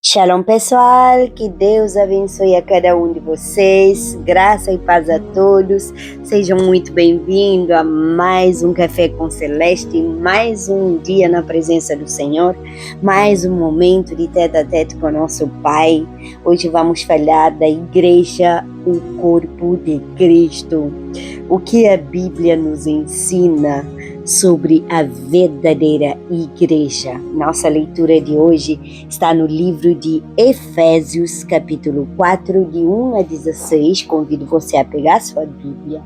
Shalom pessoal, que Deus abençoe a cada um de vocês, graça e paz a todos, sejam muito bem-vindos a mais um Café com Celeste, mais um dia na presença do Senhor, mais um momento de tete a tete com nosso Pai. Hoje vamos falar da igreja, o corpo de Cristo, o que a Bíblia nos ensina sobre a verdadeira igreja. Nossa leitura de hoje está no livro de Efésios, capítulo 4, de 1 a 16. Convido você a pegar sua Bíblia.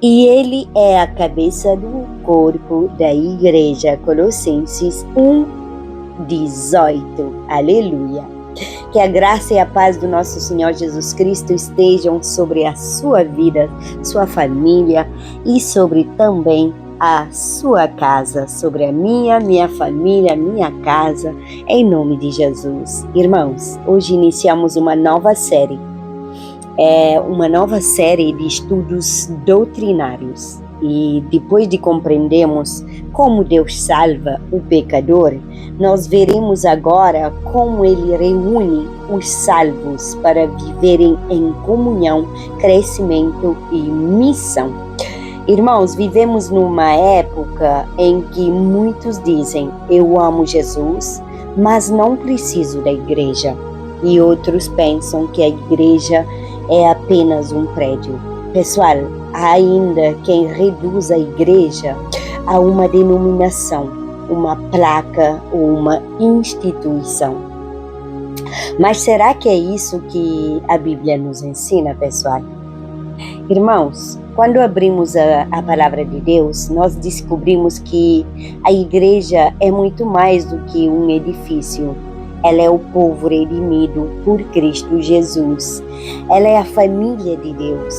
E ele é a cabeça do corpo da igreja. Colossenses 1, 18. Aleluia. Que a graça e a paz do nosso Senhor Jesus Cristo estejam sobre a sua vida, sua família e sobre também a sua casa, sobre a minha família, minha casa, em nome de Jesus. Irmãos, hoje iniciamos uma nova série de estudos doutrinários. E depois de compreendermos como Deus salva o pecador, nós veremos agora como Ele reúne os salvos para viverem em comunhão, crescimento e missão. Irmãos, vivemos numa época em que muitos dizem, eu amo Jesus, mas não preciso da igreja. E outros pensam que a igreja é apenas um prédio. Pessoal, há ainda quem reduz a igreja a uma denominação, uma placa ou uma instituição. Mas será que é isso que a Bíblia nos ensina, pessoal? Irmãos, quando abrimos a palavra de Deus, nós descobrimos que a igreja é muito mais do que um edifício. Ela é o povo redimido por Cristo Jesus. Ela é a família de Deus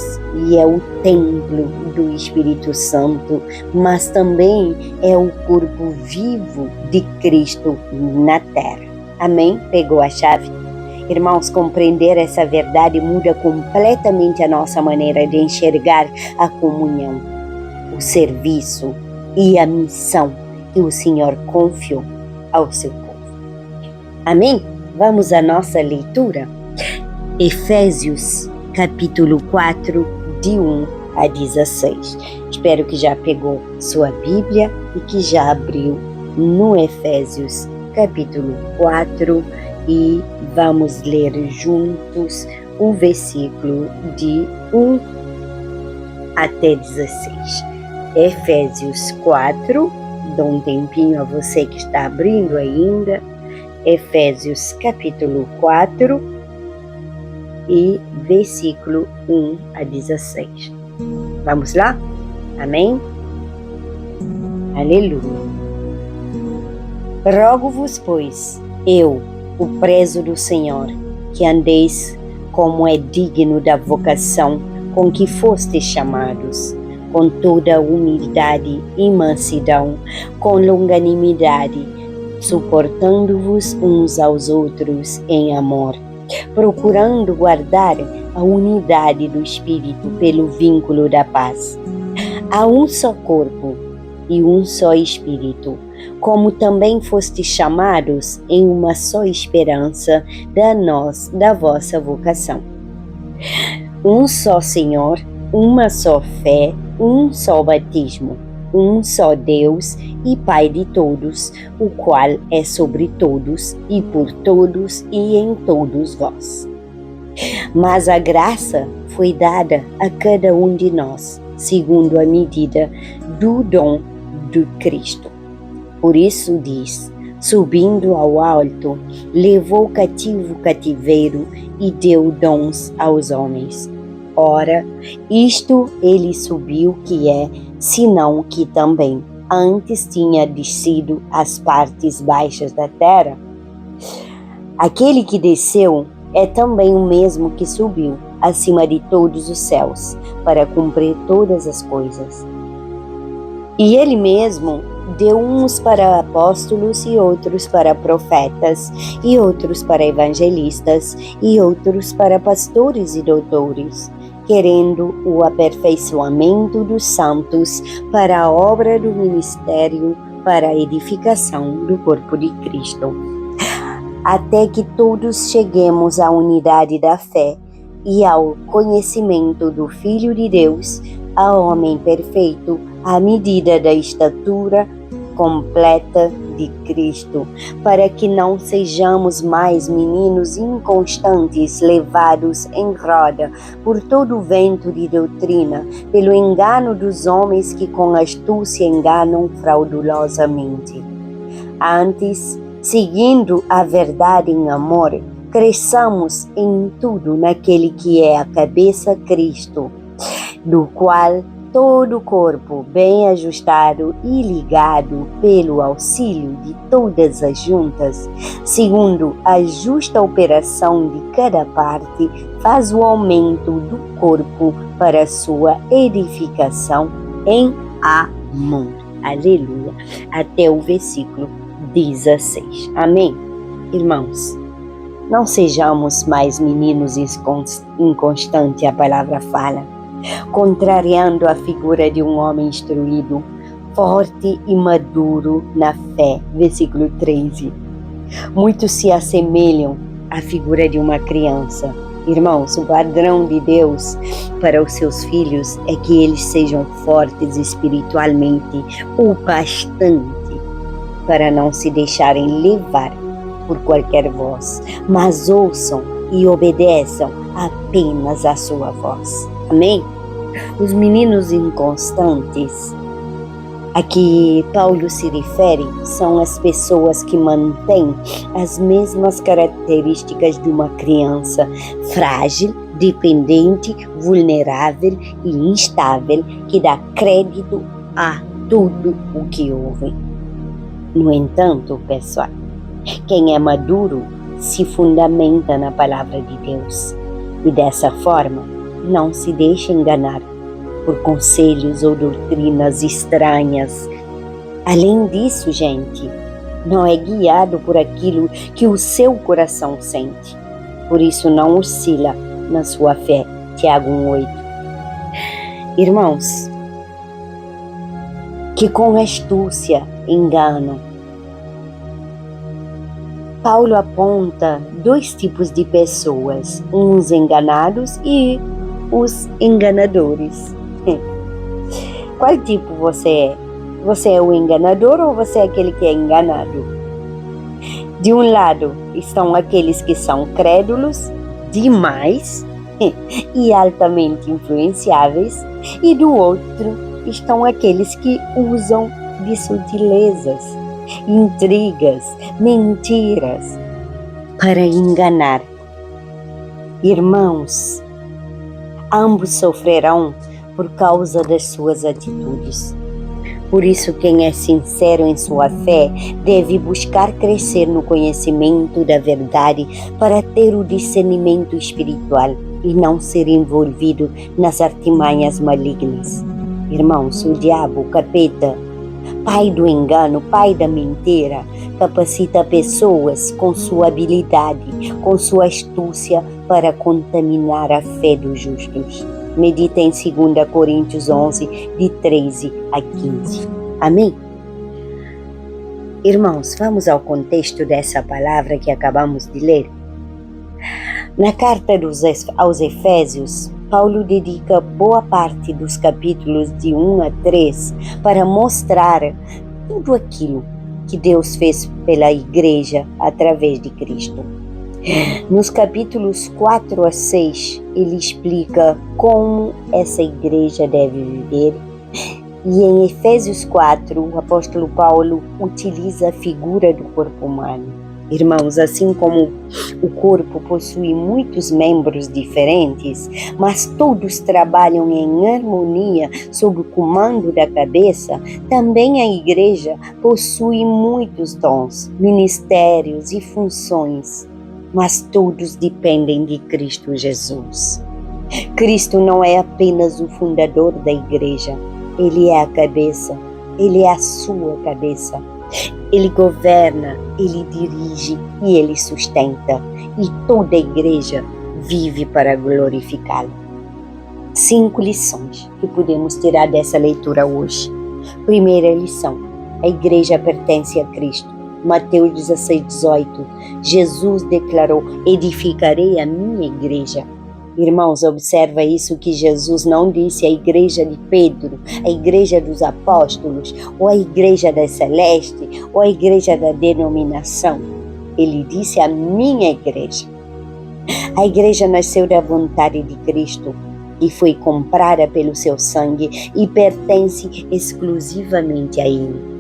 e é o templo do Espírito Santo, mas também é o corpo vivo de Cristo na terra. Amém? Pegou a chave? Irmãos, compreender essa verdade muda completamente a nossa maneira de enxergar a comunhão, o serviço e a missão que o Senhor confiou ao seu povo. Amém? Vamos à nossa leitura. Efésios, capítulo 4, de 1 a 16. Espero que já pegou sua Bíblia e que já abriu no Efésios, capítulo 4, e vamos ler juntos o versículo de 1 até 16. Efésios 4, dou um tempinho a você que está abrindo ainda. Efésios capítulo 4 e versículo 1 a 16. Vamos lá? Amém? Aleluia. Rogo-vos, pois, eu, o preso do Senhor, que andeis como é digno da vocação com que fostes chamados, com toda humildade e mansidão, com longanimidade, suportando-vos uns aos outros em amor, procurando guardar a unidade do Espírito pelo vínculo da paz. Há um só corpo e um só Espírito, como também fostes chamados em uma só esperança da vossa vocação. Um só Senhor, uma só fé, um só batismo, um só Deus e Pai de todos, o qual é sobre todos e por todos e em todos vós. Mas a graça foi dada a cada um de nós, segundo a medida do dom de Cristo. Por isso diz, subindo ao alto, levou cativo o cativeiro e deu dons aos homens. Ora, isto ele subiu que é, senão que também antes tinha descido às partes baixas da terra. Aquele que desceu é também o mesmo que subiu acima de todos os céus, para cumprir todas as coisas. E ele mesmo deu uns para apóstolos e outros para profetas e outros para evangelistas e outros para pastores e doutores, querendo o aperfeiçoamento dos santos para a obra do ministério, para a edificação do corpo de Cristo, até que todos cheguemos à unidade da fé e ao conhecimento do Filho de Deus, a homem perfeito, à medida da estatura completa de Cristo, para que não sejamos mais meninos inconstantes, levados em roda por todo o vento de doutrina, pelo engano dos homens que com astúcia enganam fraudulosamente. Antes, seguindo a verdade em amor, cresçamos em tudo naquele que é a cabeça, Cristo, do qual todo o corpo, bem ajustado e ligado pelo auxílio de todas as juntas, segundo a justa operação de cada parte, faz o aumento do corpo para a sua edificação em amor. Aleluia. Até o versículo 16. Amém? Irmãos, não sejamos mais meninos inconstantes, a palavra fala, contrariando a figura de um homem instruído, forte e maduro na fé. Versículo 13. Muitos se assemelham à figura de uma criança. Irmãos, o padrão de Deus para os seus filhos é que eles sejam fortes espiritualmente o bastante para não se deixarem levar por qualquer voz, mas ouçam e obedeçam apenas a sua voz. Amém? Os meninos inconstantes a que Paulo se refere são as pessoas que mantêm as mesmas características de uma criança frágil, dependente, vulnerável e instável, que dá crédito a tudo o que ouve. No entanto, pessoal, quem é maduro se fundamenta na palavra de Deus e dessa forma não se deixa enganar por conselhos ou doutrinas estranhas. Além disso, gente, não é guiado por aquilo que o seu coração sente. Por isso não oscila na sua fé. Tiago 1:8. Irmãos, que com astúcia enganam. Paulo aponta dois tipos de pessoas, uns enganados e os enganadores. Qual tipo você é? Você é o enganador ou você é aquele que é enganado? De um lado estão aqueles que são crédulos demais e altamente influenciáveis, e do outro estão aqueles que usam de sutilezas, intrigas, mentiras para enganar. Irmãos, ambos sofrerão por causa das suas atitudes. Por isso, quem é sincero em sua fé deve buscar crescer no conhecimento da verdade para ter o discernimento espiritual e não ser envolvido nas artimanhas malignas. Irmãos, o diabo, o capeta, pai do engano, pai da mentira, capacita pessoas com sua habilidade, com sua astúcia para contaminar a fé dos justos. Medita em 2 Coríntios 11, de 13 a 15. Amém? Irmãos, vamos ao contexto dessa palavra que acabamos de ler. Na carta aos Efésios, Paulo dedica boa parte dos capítulos de 1 a 3 para mostrar tudo aquilo que Deus fez pela igreja através de Cristo. Nos capítulos 4 a 6, ele explica como essa igreja deve viver. E em Efésios 4, o apóstolo Paulo utiliza a figura do corpo humano. Irmãos, assim como o corpo possui muitos membros diferentes, mas todos trabalham em harmonia sob o comando da cabeça, também a igreja possui muitos dons, ministérios e funções, mas todos dependem de Cristo Jesus. Cristo não é apenas o fundador da igreja, Ele é a cabeça, Ele é a sua cabeça. Ele governa, Ele dirige e Ele sustenta, e toda a igreja vive para glorificá-lo. 5 lições que podemos tirar dessa leitura hoje. Primeira lição: a igreja pertence a Cristo Mateus 16:18, Jesus declarou: edificarei a minha igreja. Irmãos, observa isso que Jesus não disse a igreja de Pedro, a igreja dos apóstolos, ou a igreja da Celeste, ou a igreja da denominação. Ele disse a minha igreja. A igreja nasceu da vontade de Cristo e foi comprada pelo seu sangue e pertence exclusivamente a Ele.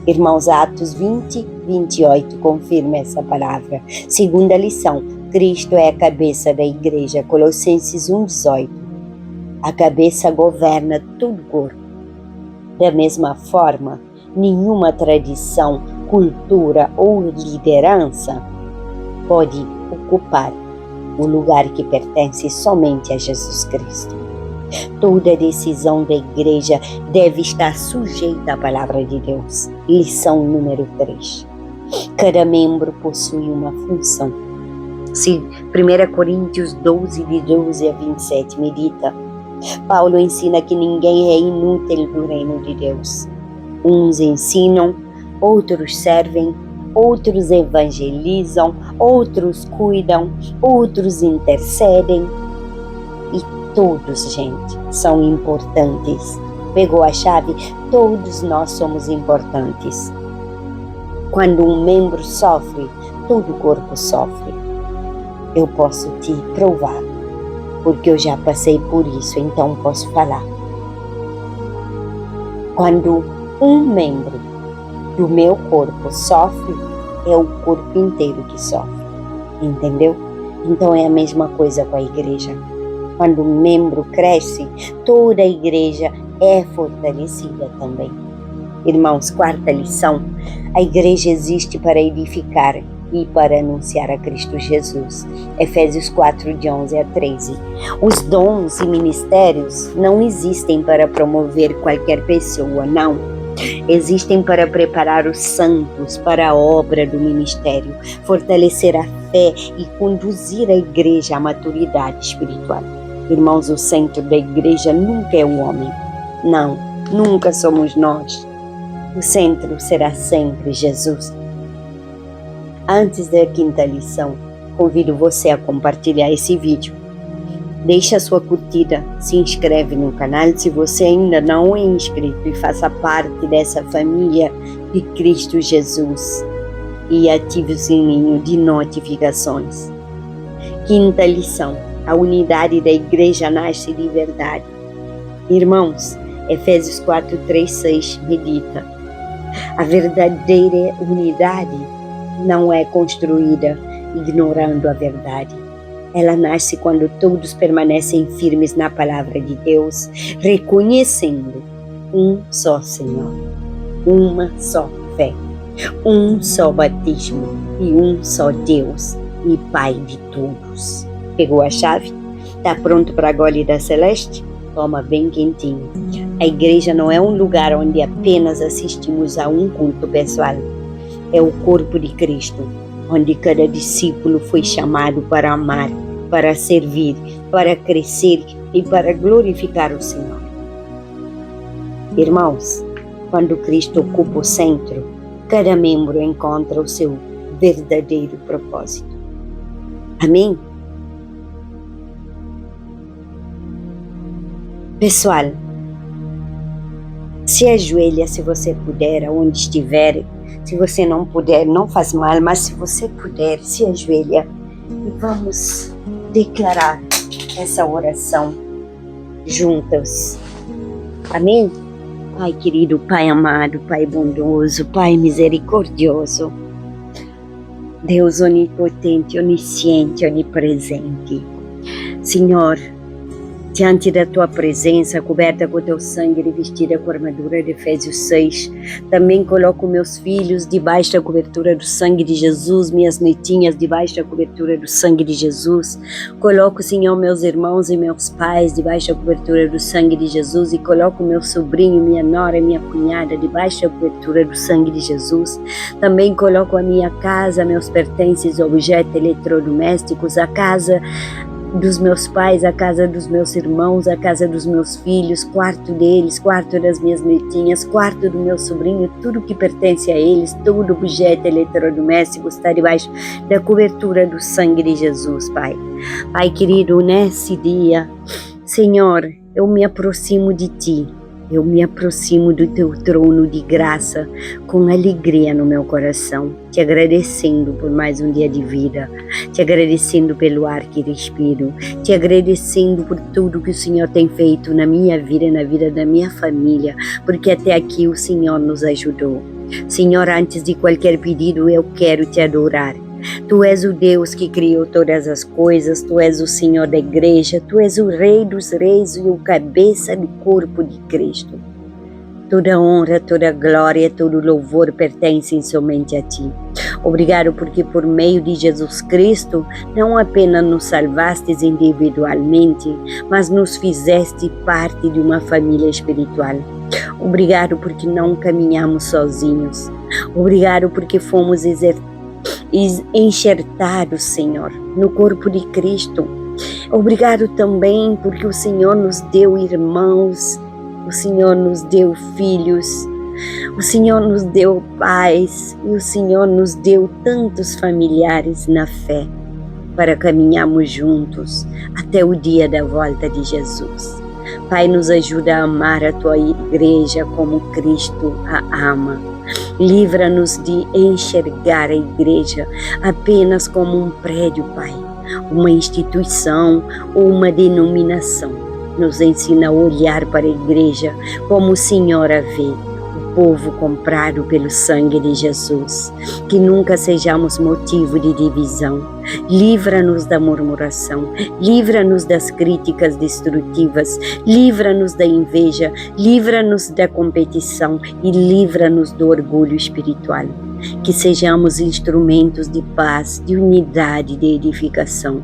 Irmãos, Atos 20:28 confirma essa palavra. Segunda lição, Cristo é a cabeça da igreja, Colossenses 1:18. A cabeça governa todo o corpo. Da mesma forma, nenhuma tradição, cultura ou liderança pode ocupar o lugar que pertence somente a Jesus Cristo. Toda decisão da igreja deve estar sujeita à palavra de Deus. Lição número 3. Cada membro possui uma função. Se 1 Coríntios 12, de 12 a 27, medita. Paulo ensina que ninguém é inútil no reino de Deus. Uns ensinam, outros servem, outros evangelizam, outros cuidam, outros intercedem. E todos, gente, são importantes. Pegou a chave? Todos nós somos importantes. Quando um membro sofre, todo o corpo sofre. Eu posso te provar, porque eu já passei por isso, então posso falar. Quando um membro do meu corpo sofre, é o corpo inteiro que sofre, entendeu? Então é a mesma coisa com a igreja. Quando um membro cresce, toda a igreja é fortalecida também. Irmãos, quarta lição, a igreja existe para edificar e para anunciar a Cristo Jesus. Efésios 4, de 11 a 13. Os dons e ministérios não existem para promover qualquer pessoa, não. Existem para preparar os santos para a obra do ministério, fortalecer a fé e conduzir a igreja à maturidade espiritual. Irmãos, o centro da igreja nunca é o homem. Não, nunca somos nós. O centro será sempre Jesus. Antes da quinta lição, convido você a compartilhar esse vídeo. Deixa a sua curtida, se inscreve no canal se você ainda não é inscrito e faça parte dessa família de Cristo Jesus. E ative o sininho de notificações. Quinta lição, a unidade da igreja nasce de verdade. Irmãos, Efésios 4, 3, 6, medita. A verdadeira unidade não é construída ignorando a verdade. Ela nasce quando todos permanecem firmes na palavra de Deus, reconhecendo um só Senhor, uma só fé, um só batismo e um só Deus e Pai de todos. Pegou a chave? Está pronto para a gole da Celeste? Toma bem quentinho. A igreja não é um lugar onde apenas assistimos a um culto pessoal. É o corpo de Cristo, onde cada discípulo foi chamado para amar, para servir, para crescer e para glorificar o Senhor. Irmãos, quando Cristo ocupa o centro, cada membro encontra o seu verdadeiro propósito. Amém? Pessoal, se ajoelha se você puder, onde estiver. Se você não puder, não faz mal, mas se você puder, se ajoelha e vamos declarar essa oração juntas. Amém? Pai querido, Pai amado, Pai bondoso, Pai misericordioso, Deus onipotente, onisciente, onipresente. Senhor, diante da tua presença, coberta com o teu sangue, revestida com a armadura de Efésios 6. Também coloco meus filhos debaixo da cobertura do sangue de Jesus, minhas netinhas debaixo da cobertura do sangue de Jesus. Coloco, Senhor, meus irmãos e meus pais debaixo da cobertura do sangue de Jesus e coloco meu sobrinho, minha nora e minha cunhada debaixo da cobertura do sangue de Jesus. Também coloco a minha casa, meus pertences, objetos eletrodomésticos, a casa dos meus pais, a casa dos meus irmãos, a casa dos meus filhos, quarto deles, quarto das minhas netinhas, quarto do meu sobrinho, tudo que pertence a eles, todo objeto eletrodoméstico está debaixo da cobertura do sangue de Jesus, Pai. Pai querido, nesse dia, Senhor, eu me aproximo de Ti. Eu me aproximo do Teu trono de graça com alegria no meu coração, te agradecendo por mais um dia de vida, te agradecendo pelo ar que respiro, te agradecendo por tudo que o Senhor tem feito na minha vida e na vida da minha família, porque até aqui o Senhor nos ajudou. Senhor, antes de qualquer pedido, eu quero te adorar. Tu és o Deus que criou todas as coisas, Tu és o Senhor da igreja, Tu és o Rei dos reis e o cabeça do corpo de Cristo. Toda honra, toda glória, todo louvor pertencem somente a Ti. Obrigado porque por meio de Jesus Cristo, não apenas nos salvastes individualmente, mas nos fizeste parte de uma família espiritual. Obrigado porque não caminhamos sozinhos. Obrigado porque fomos enxertados, Senhor, no corpo de Cristo. Obrigado também porque o Senhor nos deu irmãos, o Senhor nos deu filhos, o Senhor nos deu pais e o Senhor nos deu tantos familiares na fé para caminharmos juntos até o dia da volta de Jesus. Pai, nos ajuda a amar a Tua igreja como Cristo a ama. Livra-nos de enxergar a igreja apenas como um prédio, Pai, uma instituição ou uma denominação. Nos ensina a olhar para a igreja como o Senhor a vê, o povo comprado pelo sangue de Jesus. Que nunca sejamos motivo de divisão. Livra-nos da murmuração, livra-nos das críticas destrutivas, livra-nos da inveja, livra-nos da competição e livra-nos do orgulho espiritual. Que sejamos instrumentos de paz, de unidade, de edificação,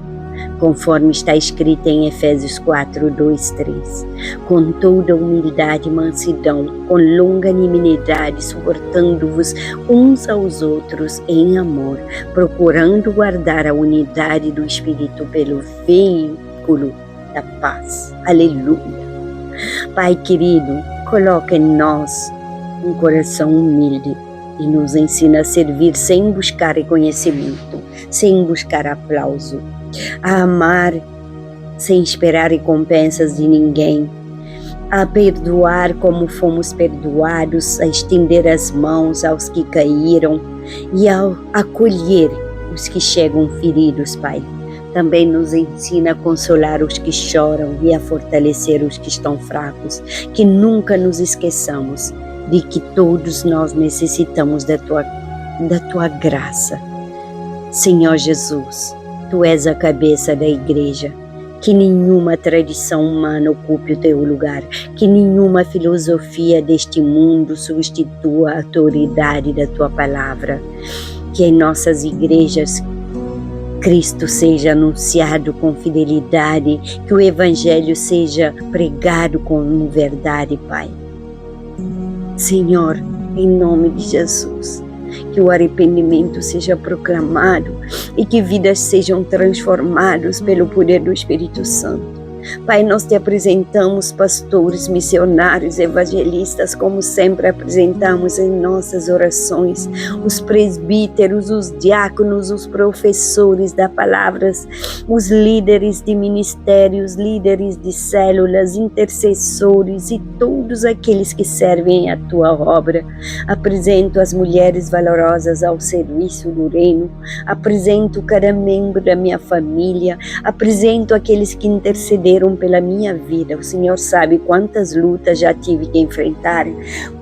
conforme está escrito em Efésios 4, 2, 3. Com toda humildade e mansidão, com longanimidade, suportando-vos uns aos outros em amor, procurando guardar a unidade do Espírito pelo veículo da paz. Aleluia. Pai querido, coloca em nós um coração humilde e nos ensina a servir sem buscar reconhecimento, sem buscar aplauso, a amar sem esperar recompensas de ninguém, a perdoar como fomos perdoados, a estender as mãos aos que caíram e a acolher os que chegam feridos, Pai. Também nos ensina a consolar os que choram e a fortalecer os que estão fracos, que nunca nos esqueçamos de que todos nós necessitamos da tua graça. Senhor Jesus, Tu és a cabeça da igreja, que nenhuma tradição humana ocupe o teu lugar, que nenhuma filosofia deste mundo substitua a autoridade da tua palavra, que em nossas igrejas Cristo seja anunciado com fidelidade, que o Evangelho seja pregado como verdade, Pai. Senhor, em nome de Jesus, que o arrependimento seja proclamado e que vidas sejam transformadas pelo poder do Espírito Santo. Pai, nós te apresentamos pastores, missionários, evangelistas, como sempre apresentamos em nossas orações, os presbíteros, os diáconos, os professores da palavra, os líderes de ministérios, líderes de células, intercessores e todos aqueles que servem a tua obra. Apresento as mulheres valorosas ao serviço do reino, apresento cada membro da minha família, apresento aqueles que intercederam pela minha vida. O Senhor sabe quantas lutas já tive que enfrentar,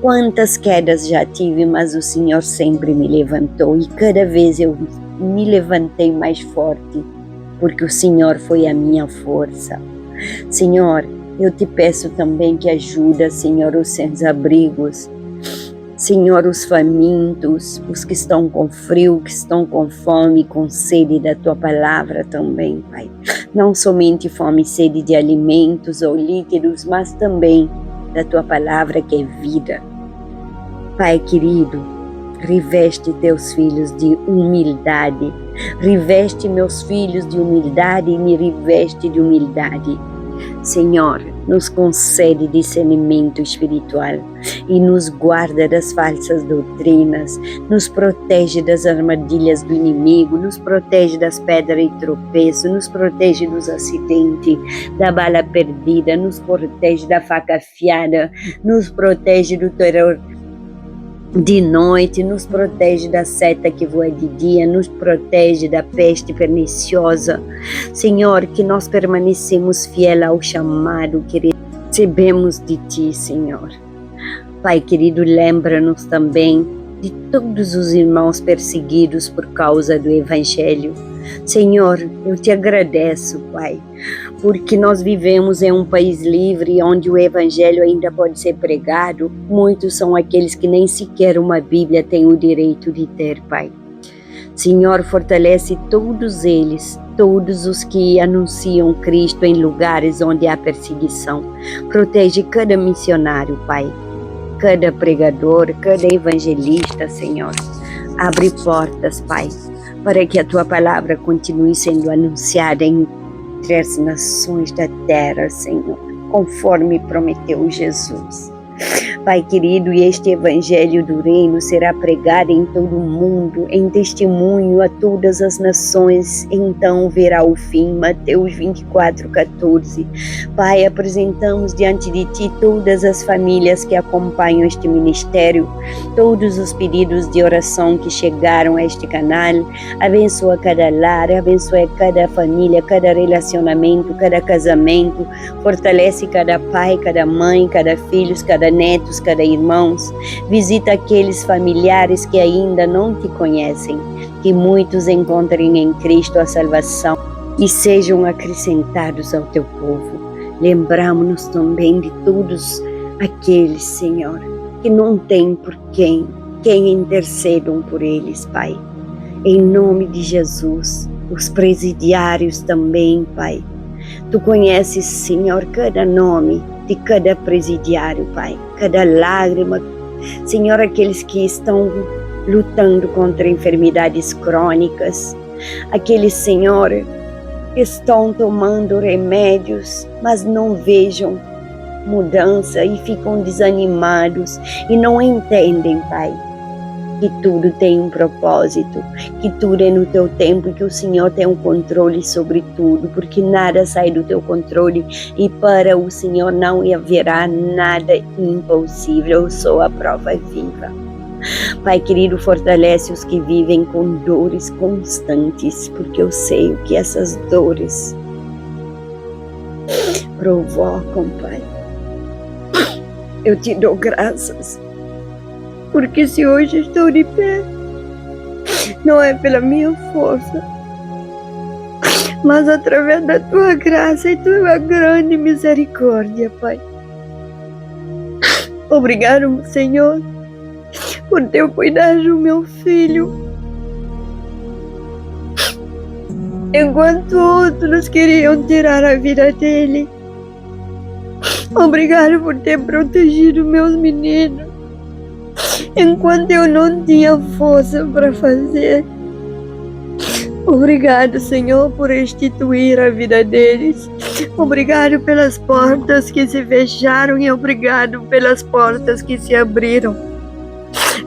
quantas quedas já tive, mas o Senhor sempre me levantou e cada vez eu me levantei mais forte, porque o Senhor foi a minha força. Senhor, eu te peço também que ajuda, Senhor, os sem-abrigos, Senhor, os famintos, os que estão com frio, que estão com fome, com sede da Tua palavra também, Pai. Não somente fome e sede de alimentos ou líquidos, mas também da Tua palavra que é vida. Pai querido, Reveste teus filhos de humildade. Reveste meus filhos de humildade e me reveste de humildade. Senhor, nos concede discernimento espiritual e nos guarda das falsas doutrinas, nos protege das armadilhas do inimigo, nos protege das pedras de tropeço, nos protege dos acidentes, da bala perdida, nos protege da faca afiada, nos protege do terror de noite, nos protege da seta que voa de dia, nos protege da peste perniciosa. Senhor, que nós permanecemos fiel ao chamado que recebemos de Ti, Senhor. Pai querido, lembra-nos também de todos os irmãos perseguidos por causa do Evangelho. Senhor, eu te agradeço, Pai, porque nós vivemos em um país livre onde o Evangelho ainda pode ser pregado. Muitos são aqueles que nem sequer uma Bíblia têm o direito de ter, Pai. Senhor, fortalece todos eles, todos os que anunciam Cristo em lugares onde há perseguição. Protege cada missionário, Pai, cada pregador, cada evangelista, Senhor. Abre portas, Pai, para que a Tua palavra continue sendo anunciada entre as nações da terra, Senhor, conforme prometeu Jesus. Pai querido, e este evangelho do reino será pregado em todo o mundo, em testemunho a todas as nações, então verá o fim. Mateus 24:14. Pai, apresentamos diante de Ti todas as famílias que acompanham este ministério, todos os pedidos de oração que chegaram a este canal. Abençoa cada lar, abençoa cada família, cada relacionamento, cada casamento. Fortalece cada pai, cada mãe, cada filhos, cada netos, cada irmãos. Visita aqueles familiares que ainda não Te conhecem, que muitos encontrem em Cristo a salvação e sejam acrescentados ao Teu povo. Lembramos-nos também de todos aqueles, Senhor, que não têm por quem intercedam por eles, Pai. Em nome de Jesus, os presidiários também, Pai. Tu conheces, Senhor, cada nome de cada presidiário, Pai, cada lágrima. Senhor, aqueles que estão lutando contra enfermidades crônicas, aqueles, Senhor, que estão tomando remédios, mas não vejam mudança e ficam desanimados e não entendem, Pai, que tudo tem um propósito, que tudo é no Teu tempo e que o Senhor tem um controle sobre tudo, porque nada sai do Teu controle e para o Senhor não haverá nada impossível. Eu sou a prova viva. Pai querido, fortalece os que vivem com dores constantes, porque eu sei o que essas dores provocam, Pai. Eu Te dou graças, porque se hoje estou de pé, não é pela minha força, mas através da Tua graça e Tua grande misericórdia, Pai. Obrigado, Senhor, por Teu cuidado do meu filho, enquanto outros queriam tirar a vida dele. Obrigado por ter protegido meus meninos, enquanto eu não tinha força para fazer. Obrigado, Senhor, por restituir a vida deles. Obrigado pelas portas que se fecharam e obrigado pelas portas que se abriram.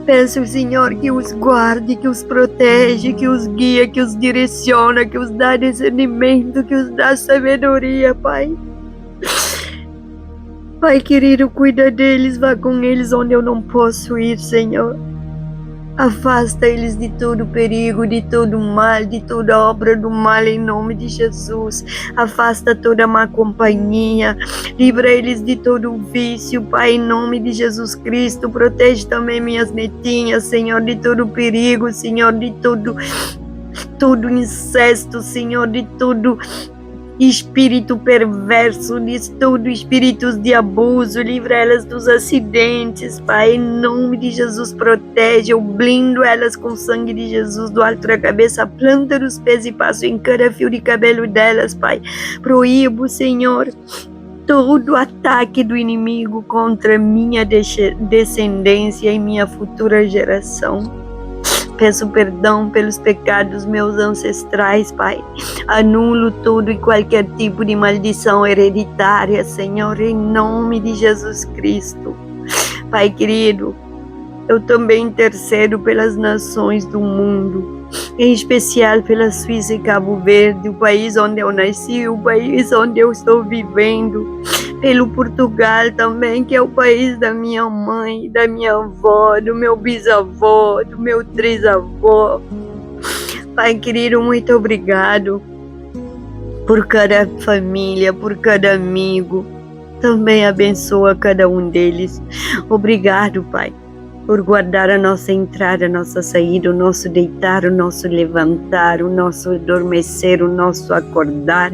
Peço, Senhor, que os guarde, que os protege, que os guia, que os direciona, que os dá discernimento, que os dá sabedoria, Pai. Pai querido, cuida deles, vá com eles onde eu não posso ir, Senhor. Afasta eles de todo perigo, de todo mal, de toda obra do mal, em nome de Jesus. Afasta toda má companhia, livra eles de todo vício, Pai, em nome de Jesus Cristo. Protege também minhas netinhas, Senhor, de todo perigo, Senhor, de todo incesto, Senhor, de todo espírito perverso, de todo espíritos de abuso. Livra elas dos acidentes, Pai, em nome de Jesus. Protege, eu blindo elas com o sangue de Jesus, do alto da cabeça à planta dos pés, e passo em cada fio de cabelo delas, Pai. Proíbo, Senhor, todo ataque do inimigo contra minha descendência e minha futura geração. Peço perdão pelos pecados meus ancestrais, Pai. Anulo todo e qualquer tipo de maldição hereditária, Senhor, em nome de Jesus Cristo. Pai querido, eu também intercedo pelas nações do mundo, em especial pela Suíça e Cabo Verde, o país onde eu nasci, o país onde eu estou vivendo, pelo Portugal também, que é o país da minha mãe, da minha avó, do meu bisavô, do meu trisavô. Pai querido, muito obrigado por cada família, por cada amigo. Também abençoa cada um deles. Obrigado, Pai, por guardar a nossa entrada, a nossa saída, o nosso deitar, o nosso levantar, o nosso adormecer, o nosso acordar.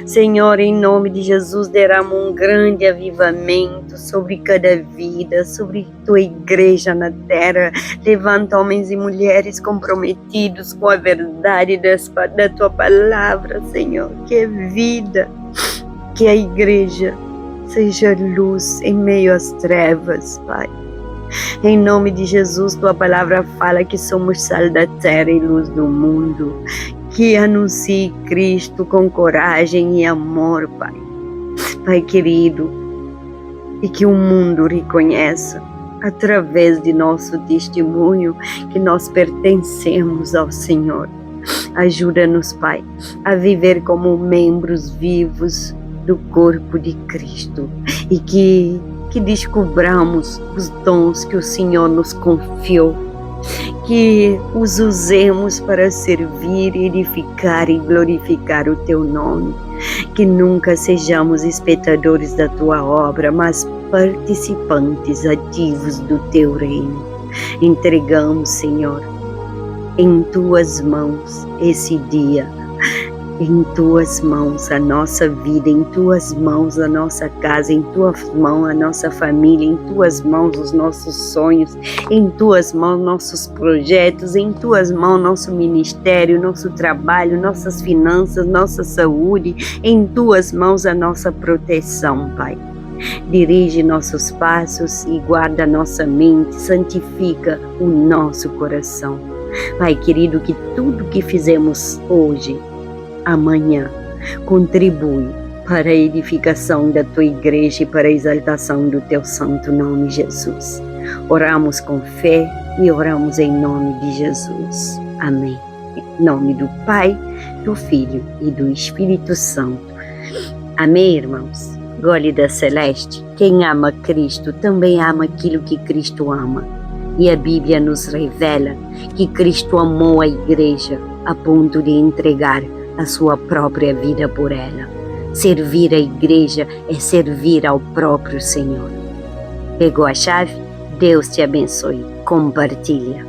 Senhor, em nome de Jesus, derrama um grande avivamento sobre cada vida, sobre tua igreja na terra. Levanta homens e mulheres comprometidos com a verdade da tua palavra, Senhor. Que é vida, que a igreja seja luz em meio às trevas, Pai. Em nome de Jesus, tua palavra fala que somos sal da terra e luz do mundo. Que anuncie Cristo com coragem e amor, Pai. Pai querido, e que o mundo reconheça, através de nosso testemunho, que nós pertencemos ao Senhor. Ajuda-nos, Pai, a viver como membros vivos do corpo de Cristo e que descobramos os dons que o Senhor nos confiou, que os usemos para servir, edificar e glorificar o teu nome, que nunca sejamos espectadores da tua obra, mas participantes ativos do teu reino. Entregamos, Senhor, em tuas mãos esse dia, em tuas mãos a nossa vida, em tuas mãos a nossa casa, em tuas mãos a nossa família, em tuas mãos os nossos sonhos, em tuas mãos nossos projetos, em tuas mãos nosso ministério, nosso trabalho, nossas finanças, nossa saúde, em tuas mãos a nossa proteção, Pai. Dirige nossos passos e guarda nossa mente, santifica o nosso coração. Pai querido, que tudo que fizemos hoje, amanhã, contribui para a edificação da tua igreja e para a exaltação do teu santo nome, Jesus. Oramos com fé e oramos em nome de Jesus. Amém. Em nome do Pai, do Filho e do Espírito Santo. Amém, irmãos? Gólida Celeste, quem ama Cristo também ama aquilo que Cristo ama. E a Bíblia nos revela que Cristo amou a igreja a ponto de entregar a sua própria vida por ela. Servir a igreja é servir ao próprio Senhor. Pegou a chave? Deus te abençoe. Compartilha.